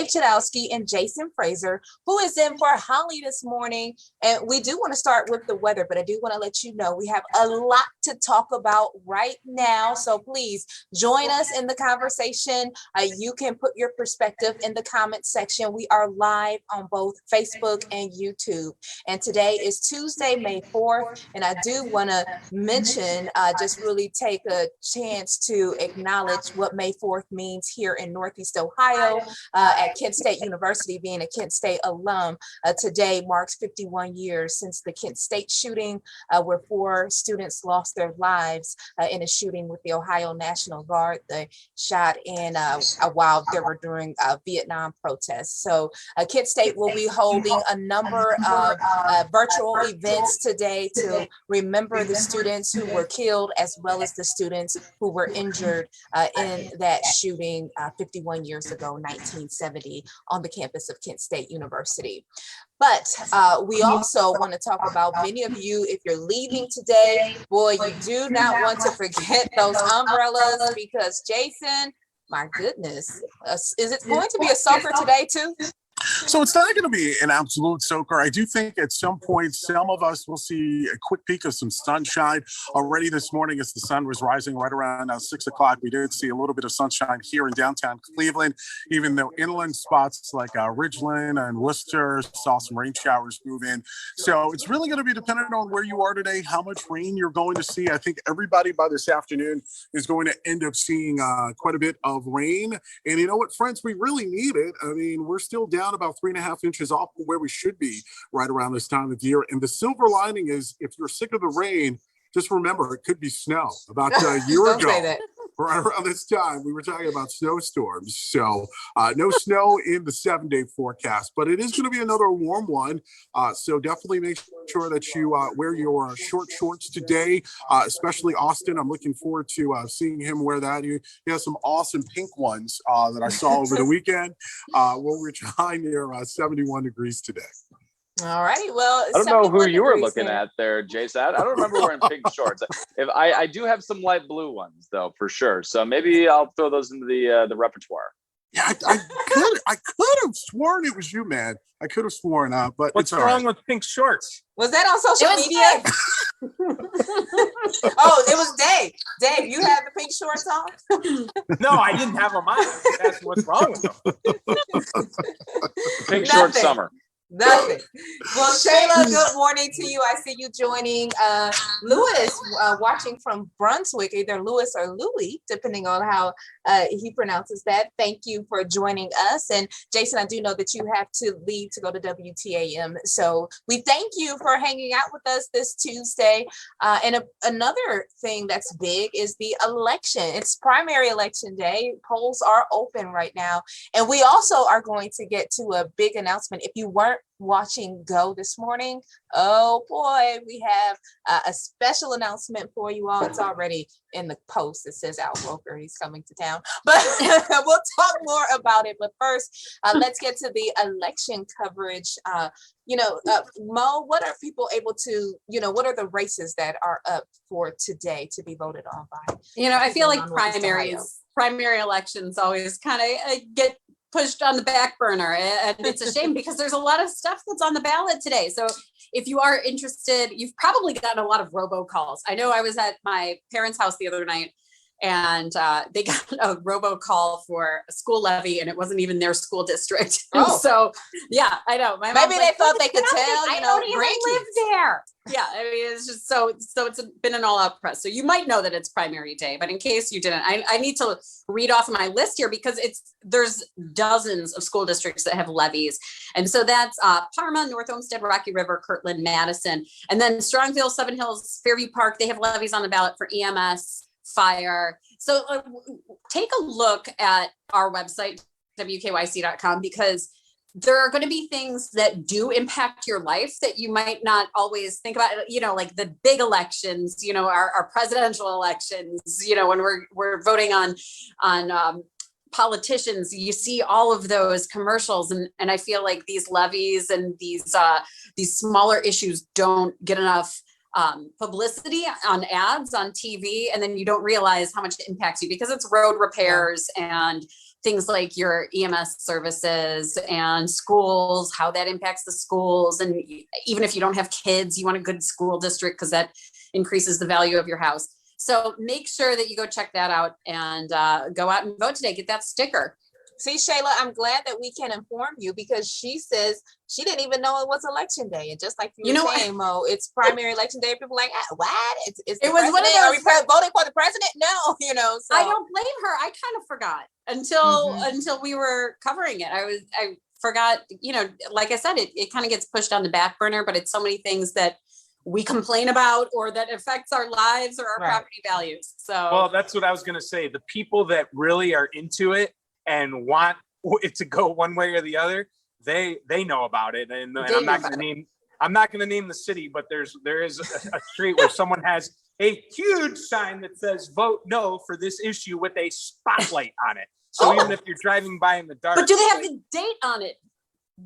Dave Chudowski and Jason Fraser, who is in for Holly this morning. And we do want to start with the weather, but I do want to let you know we have a lot to talk about right now. So please join us in the conversation. You can put your perspective in the comment section. We are live on both Facebook and YouTube. And today is Tuesday, May 4th. And I do want to mention, just really take a chance to acknowledge what May 4th means here in Northeast Ohio at Kent State University. Being a Kent State alum, today marks 51 years since the Kent State shooting, where 4 students lost their lives in a shooting with the Ohio National Guard. They shot in while they were during Vietnam protests. So Kent State will be holding a number of virtual events today to remember the students who were killed, as well as the students who were injured in that shooting 51 years ago, 1970, on the campus of Kent State University. But we also want to talk about many of you, if you're leaving today, boy, you do not want to forget those umbrellas, because Jason, my goodness, is it going to be a soaker today too? So it's not going to be an absolute soaker. I do think at some point, some of us will see a quick peek of some sunshine. Already this morning, as the sun was rising right around 6 o'clock, we did see a little bit of sunshine here in downtown Cleveland, even though inland spots like Ridgeland and Worcester saw some rain showers move in. So it's really going to be dependent on where you are today, how much rain you're going to see. I think everybody by this afternoon is going to end up seeing quite a bit of rain. And you know what, friends, we really need it. I mean, we're still down about 3.5 inches off of where we should be right around this time of year. And the silver lining is, if you're sick of the rain, just remember it could be snow. About a year ago, right around this time, we were talking about snowstorms. So no snow in the 7-day forecast, but it is going to be another warm one. So definitely make sure that you wear your short shorts today, especially Austin. I'm looking forward to seeing him wear that. He has some awesome pink ones that I saw over the weekend. We'll reach high near 71 degrees today. All righty. Well, I don't know who you were looking at there, Jason. I don't remember wearing pink shorts. If I do have some light blue ones though, for sure. So maybe I'll throw those into the repertoire. Yeah, I could have sworn it was you, man. I could have sworn, but what's wrong with pink shorts? Was that on social media? Oh, it was Dave. Dave, you have the pink shorts on? No, I didn't have them on. That's what's wrong with them. Pink short summer. Nothing. Well, Shayla, good morning to you. I see you joining Lewis, watching from Brunswick, either Lewis or Louis, depending on how he pronounces that. Thank you for joining us. And Jason, I do know that you have to leave to go to WTAM. So we thank you for hanging out with us this Tuesday. And another thing that's big is the election. It's primary election day. Polls are open right now. And we also are going to get to a big announcement. If you weren't watching Go this morning, oh boy, we have a special announcement for you all. It's already in the post. It says Al Roker, he's coming to town, but we'll talk more about it. But first, let's get to the election coverage. Mo, what are people able to, what are the races that are up for today to be voted on by? I feel like primary elections always kind of get pushed on the back burner, and it's a shame because there's a lot of stuff that's on the ballot today. So if you are interested, you've probably gotten a lot of robocalls. I know I was at my parents' house the other night, and they got a robocall for a school levy, and it wasn't even their school district. Oh. So yeah, I know. Maybe they thought they could tell. I don't even live there. Yeah, I mean, it's just so it's been an all-out press. So you might know that it's primary day, but in case you didn't, I need to read off my list here because there's dozens of school districts that have levies. And so that's Parma, North Olmsted, Rocky River, Kirtland, Madison, and then Strongville, Seven Hills, Fairview Park. They have levies on the ballot for EMS, fire. So take a look at our website, WKYC.com, because there are going to be things that do impact your life that you might not always think about, like the big elections, our presidential elections, when we're voting on politicians, you see all of those commercials. And I feel like these levies and these smaller issues don't get enough publicity on ads on TV. And then you don't realize how much it impacts you because it's road repairs and things like your EMS services and schools, how that impacts the schools. And even if you don't have kids, you want a good school district because that increases the value of your house. So make sure that you go check that out and go out and vote today. Get that sticker. See, Shayla, I'm glad that we can inform you because she says she didn't even know it was election day. And just like you were saying, Mo, it's primary election day. People are like, what? It's the it was one of those. Are we voting for the president? No, so. I don't blame her. I kind of forgot until we were covering it. I forgot, like I said, it kind of gets pushed on the back burner, but it's so many things that we complain about or that affects our lives or our property values. So, well, that's what I was going to say. The people that really are into it and want it to go one way or the other, they know about it. And I'm not going to name the city, but there is a street where someone has a huge sign that says "Vote No" for this issue with a spotlight on it. So even if you're driving by in the dark, but do they have the date on it,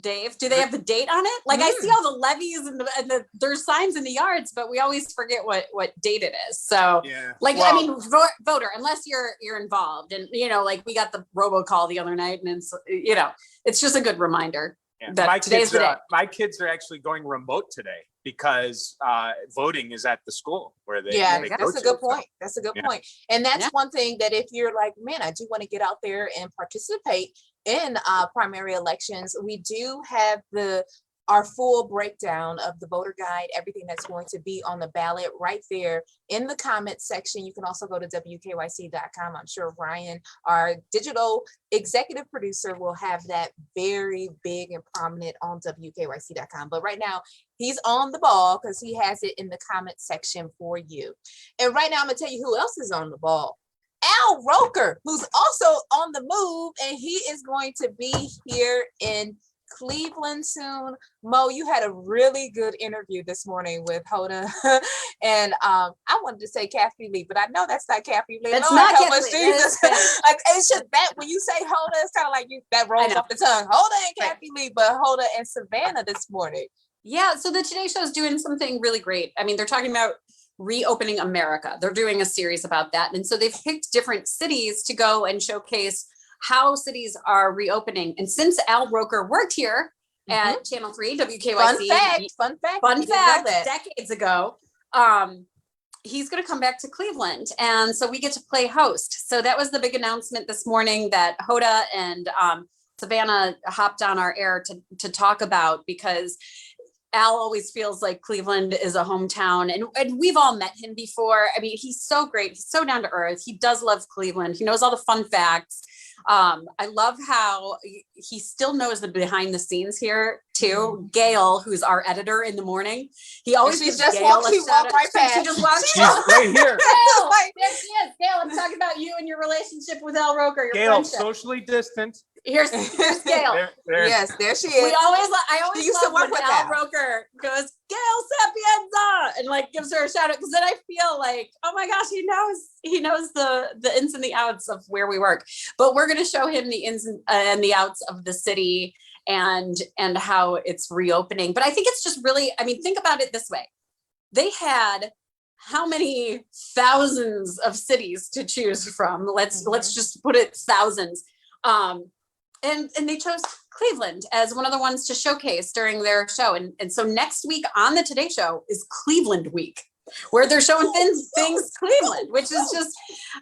Dave? Do they have the date on it? Like I see all the levies and there's signs in the yards, but we always forget what date it is. So voter, unless you're involved, and like we got the robocall the other night, and it's just a good reminder that today's the day. My kids are actually going remote today because voting is at the school where they that's a good point. That's a good point. And that's one thing that if you're like, man, I do want to get out there and participate in primary elections, we do have our full breakdown of the voter guide, everything that's going to be on the ballot right there in the comment section. You can also go to WKYC.com. I'm sure Ryan, our digital executive producer, will have that very big and prominent on WKYC.com. But right now, he's on the ball because he has it in the comment section for you. And right now, I'm going to tell you who else is on the ball. Al Roker, who's also on the move, and he is going to be here in Cleveland soon. Mo, you had a really good interview this morning with Hoda, and I wanted to say Kathy Lee, but I know that's not Kathy Lee. That's Lord, not help Kathy us, Lee. Jesus. Like it's just that when you say Hoda, it's kind of like that rolls off the tongue. Hoda and Kathy Lee, but Hoda and Savannah this morning. Yeah, so the Today Show is doing something really great. I mean, they're talking about reopening America. They're doing a series about that. And so they've picked different cities to go and showcase how cities are reopening. And since Al Roker worked here at Channel 3, WKYC. Fun fact, decades ago, he's going to come back to Cleveland. And so we get to play host. So that was the big announcement this morning that Hoda and Savannah hopped on our air to talk about, because Al always feels like Cleveland is a hometown, and we've all met him before. I mean, he's so great. He's so down to earth. He does love Cleveland. He knows all the fun facts. I love how he still knows the behind the scenes here too. Gail, who's our editor in the morning, he always gives Gail a shout out. Right past. She just walks right here. Gail, there she is. Gail, I'm talking about you and your relationship with Al Roker. Your Gail, friendship. Socially distant. Here's Gail. Yes, there she is. I always love when Al Roker goes, Gail Sapienza, and like gives her a shout out, because then I feel like, oh my gosh, he knows the ins and the outs of where we work. But we're going to show him the ins and the outs of the city and how it's reopening. But I think it's just really, I mean, think about it this way. They had how many thousands of cities to choose from? Let's just put it thousands. And they chose Cleveland as one of the ones to showcase during their show. And so next week on the Today Show is Cleveland Week, where they're showing things Cleveland, which is just,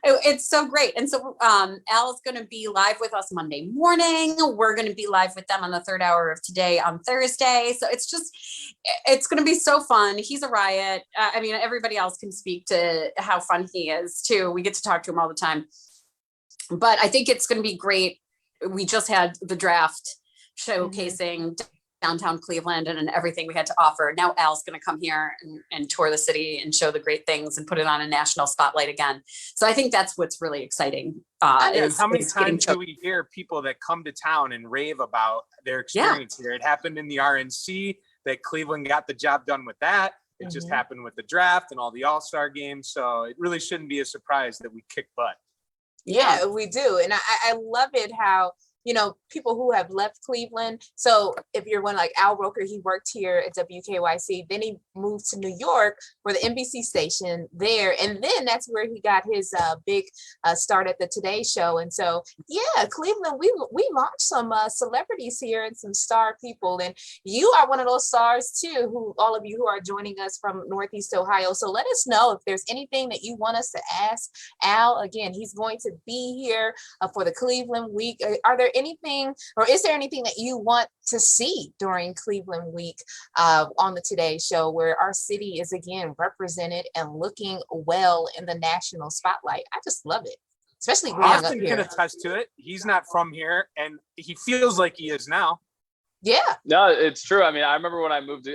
it's so great. And so Al is going to be live with us Monday morning. We're going to be live with them on the third hour of Today on Thursday. So it's going to be so fun. He's a riot. I mean, everybody else can speak to how fun he is too. We get to talk to him all the time. But I think it's going to be great. We just had the draft showcasing downtown Cleveland and everything we had to offer. Now Al's going to come here and tour the city and show the great things and put it on a national spotlight again. So I think that's what's really exciting. How many times do we hear people that come to town and rave about their experience here? It happened in the RNC that Cleveland got the job done with that. It just happened with the draft and all the all-star games. So it really shouldn't be a surprise that we kick butt. Yeah, we do. And I love it how people who have left Cleveland. So if you're one like Al Roker, he worked here at WKYC, then he moved to New York for the NBC station there. And then that's where he got his big start at the Today Show. And so, yeah, Cleveland, we launched some celebrities here and some star people. And you are one of those stars too, who all of you who are joining us from Northeast Ohio. So let us know if there's anything that you want us to ask Al. Again, he's going to be here for the Cleveland week. Are there anything, or is there anything that you want to see during Cleveland week on the Today Show, where our city is again represented and looking well in the national spotlight? I just love it, especially growing up Austin here. can attest to it. He's not from here, and he feels like he is now. Yeah. No, it's true. I mean, I remember when I moved to,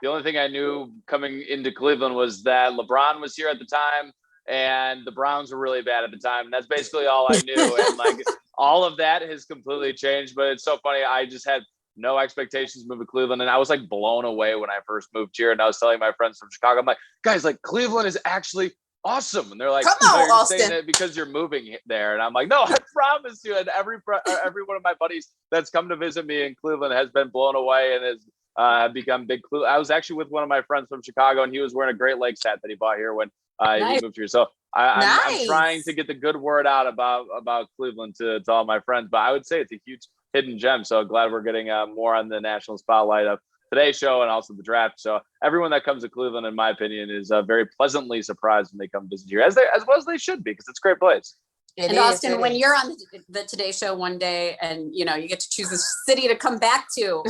the only thing I knew coming into Cleveland was that LeBron was here at the time and the Browns were really bad at the time. And that's basically all I knew. And like all of that has completely changed, but it's so funny. I just had no expectations to move to Cleveland. And I was like blown away when I first moved here. And I was telling my friends from Chicago, I'm like, guys, like Cleveland is actually awesome. And they're like, come on, you're Austin, saying that because you're moving there. And I'm like, no, I promise you. And every one of my buddies that's come to visit me in Cleveland has been blown away and has become big. I was actually with one of my friends from Chicago, and he was wearing a Great Lakes hat that he bought here when he moved here. So I'm trying to get the good word out about Cleveland to all my friends. But I would say it's a huge hidden gem. So glad we're getting more on the national spotlight of Today's Show and also the draft. So everyone that comes to Cleveland, in my opinion, is very pleasantly surprised when they come visit here, as well as they should be, because it's a great place. And Austin, when you're on the Today Show one day and you get to choose a city to come back to,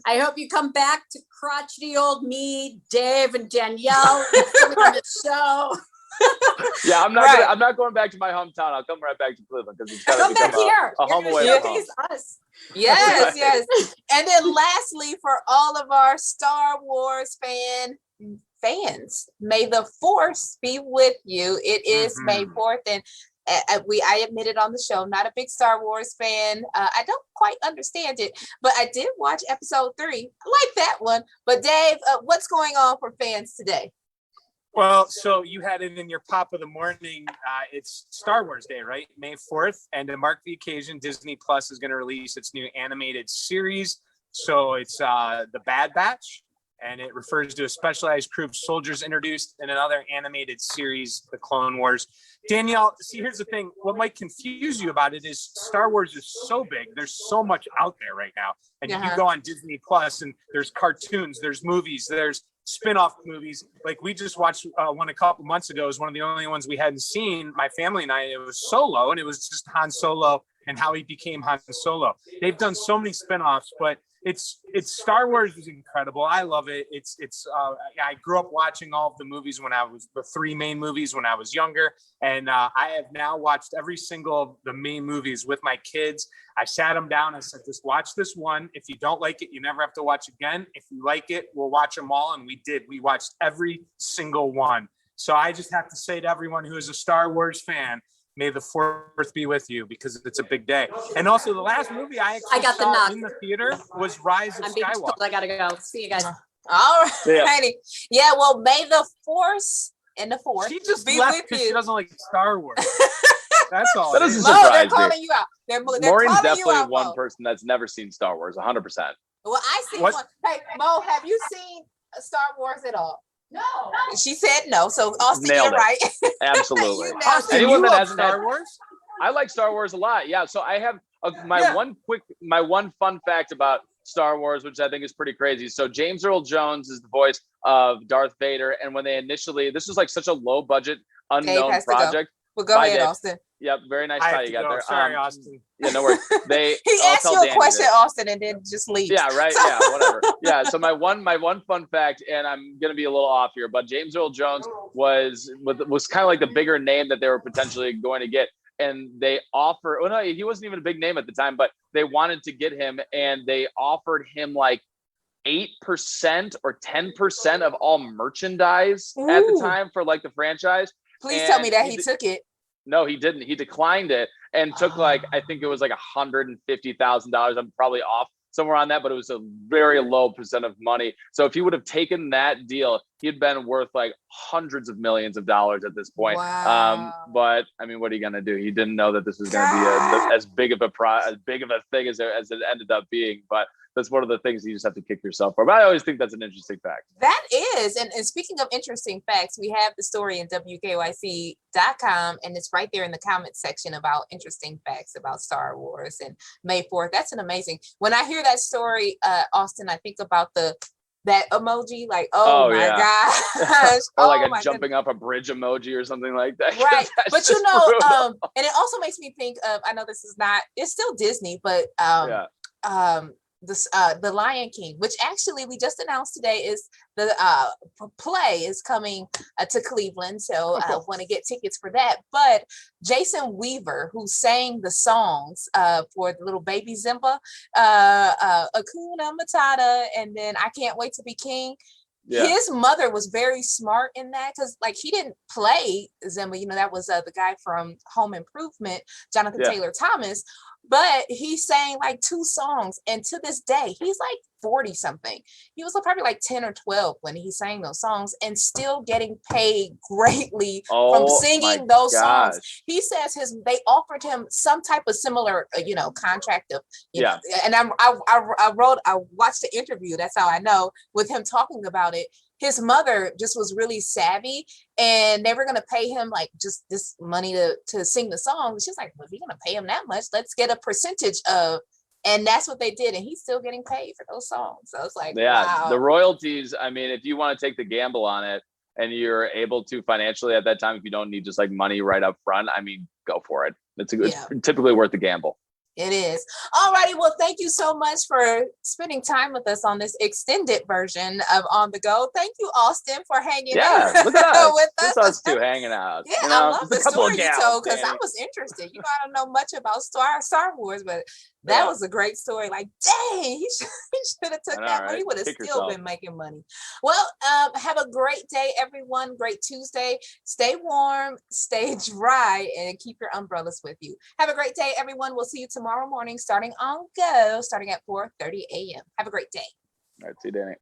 I hope you come back to crotchety old me, Dave, and Danielle on the show. Yeah, I'm not going back to my hometown. I'll come right back to Cleveland because it's got to become a home away from home. Us. Yes, yes. And then lastly, for all of our Star Wars fans, may the Force be with you. It is May 4th, and I admitted on the show, not a big Star Wars fan. I don't quite understand it, but I did watch episode 3. I like that one. But Dave, what's going on for fans today? Well, so you had it in your pop of the morning. It's Star Wars Day, right? May 4th. And to mark the occasion, Disney Plus is going to release its new animated series. So it's The Bad Batch, and it refers to a specialized crew of soldiers introduced in another animated series, The Clone Wars. Danielle, see, here's the thing. What might confuse you about it is Star Wars is so big. There's so much out there right now. And you go on Disney Plus, and there's cartoons, there's movies, there's spin-off movies. Like we just watched one a couple months ago. It was one of the only ones we hadn't seen, my family and I. It was Solo, and it was just Han Solo and how he became Han Solo. They've done so many spin-offs, but it's Star Wars is incredible. I love it. I grew up watching all of the movies the 3 main movies when I was younger, and I have now watched every single of the main movies with my kids. I sat them down. I said, just watch this one. If you don't like it, you never have to watch again. If you like it, we'll watch them all. And we did. We watched every single one. So I just have to say to everyone who is a Star Wars fan, may the 4th be with you, because it's a big day. And also the last movie I got saw in the theater was Rise of Skywalker. I gotta go. See you guys. All righty. Yeah, well, may the Force and the Force She just be left with because you. she doesn't like Star Wars. That's all. That it doesn't is. Mo, surprise they're me. calling you out. They're Maureen's calling definitely you out, one Mo. person that's never seen Star Wars, 100%. Well, I see What? one. Hey, Mo, have you seen Star Wars at all? No. She said no. So Austin, Nailed you're it. right. Absolutely. You nailed Austin, it. Anyone you that love hasn't Star had- Wars? I like Star Wars a lot. Yeah. So I have my one fun fact about Star Wars, which I think is pretty crazy. So James Earl Jones is the voice of Darth Vader. And when they initially, this was like such a low budget, unknown has to go. project. Well, go Bye, ahead, Dave. Austin. Yep. Very nice I tie have you to got go. there. Sorry, Austin. Yeah, no worries. He I'll asked tell you a Danny question, this. Austin, and then just leaves. Yeah, right. So- Yeah, whatever. Yeah. So my one fun fact, and I'm gonna be a little off here, but James Earl Jones was kind of like the bigger name that they were potentially going to get. And they offered, well, no, he wasn't even a big name at the time, but they wanted to get him, and they offered him like 8% or 10% of all merchandise at the Ooh. time for like the franchise. Please And tell me that he took it. No, he didn't. He declined it and took like, I think it was like $150,000. I'm probably off somewhere on that, but it was a very low percent of money. So if he would have taken that deal, he'd been worth like hundreds of millions of dollars at this point. Wow. But I mean, what are you gonna do? He didn't know that this was gonna be as big of a thing as it ended up being. But that's one of the things you just have to kick yourself for. But I always think that's an interesting fact. That is, and speaking of interesting facts, we have the story in WKYC.com, and it's right there in the comments section about interesting facts about Star Wars and May 4th. That's an amazing. When I hear that story, Austin, I think about that emoji, like, oh my gosh. Or like a jumping up a bridge emoji or something like that. Right. But you know, and it also makes me think of, I know this is not, it's still Disney, but the Lion King, which actually we just announced today is the play is coming to Cleveland, so I want to get tickets for that. But Jason Weaver, who sang the songs for the little baby Simba, Hakuna Matata, and then I Can't Wait to Be King. Yeah. His mother was very smart in that, because like he didn't play Simba, you know, that was the guy from Home Improvement, Jonathan Taylor Thomas, but he sang like 2 songs, and to this day he's like 40 something. He was probably like 10 or 12 when he sang those songs, and still getting paid greatly from singing those songs. He says they offered him some type of similar contract of know, and I watched the interview, that's how I know, with him talking about it. His mother just was really savvy, and they were going to pay him like just this money to sing the songs. She's like, well, if you're going to pay him that much, let's get a percentage of, and that's what they did. And he's still getting paid for those songs. So it's like, wow. The royalties. I mean, if you want to take the gamble on it and you're able to financially at that time, if you don't need just like money right up front, I mean, go for it. It's typically worth the gamble. It is. All righty. Well, thank you so much for spending time with us on this extended version of On the Go. Thank you, Austin, for hanging out look at us. with us. It's us two hanging out. Yeah, I love the story you told, because I was interested. You know, I don't know much about Star Wars, but that was a great story. Like, dang, he should have took that money. He would have still been making money. Well, have a great day, everyone. Great Tuesday. Stay warm, stay dry, and keep your umbrellas with you. Have a great day, everyone. We'll see you tomorrow morning, starting at 4:30 a.m. Have a great day. All right, see you, Danny.